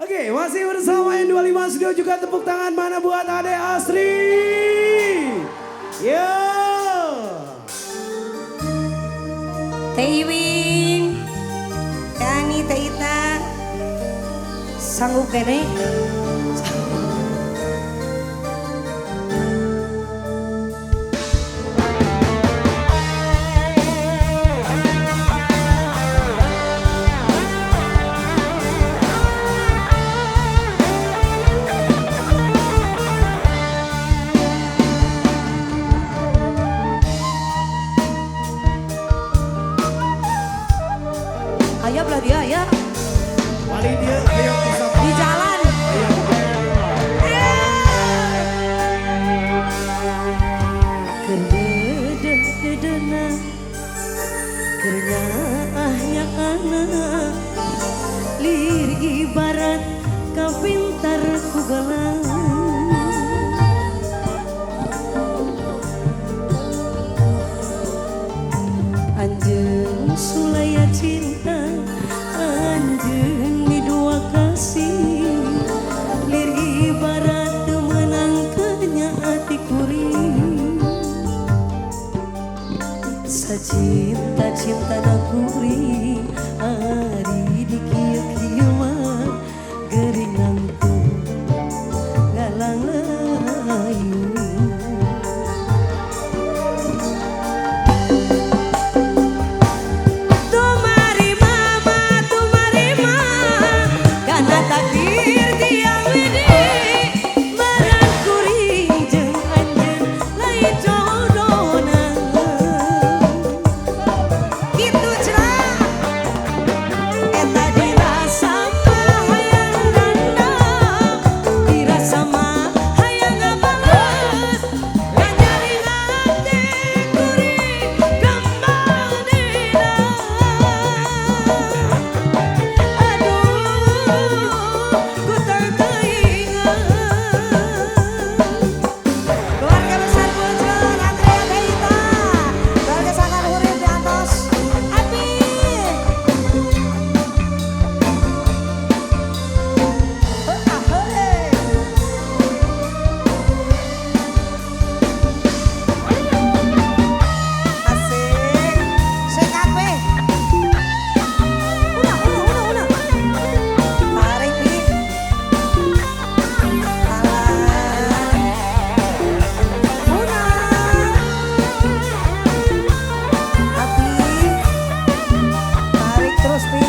Oke, masih bersama N25 Studio, juga tepuk tangan mana buat Ade Asri. Yo. Teh Iwin, Teh Ani, Teh Ita, sanggup kene? Ayo belah dia ya. Paling dia ayo bisa Di jalan. Kededena kerjaahnya anak lir ibarat kapintar kugalang anjeun sulaya cinta anjeun di dua kasih lir ibarat menangkanya hati kuring sacinta-cinta na kuring ari di kieu-kieu mah geuring nangtung galang layu terus pi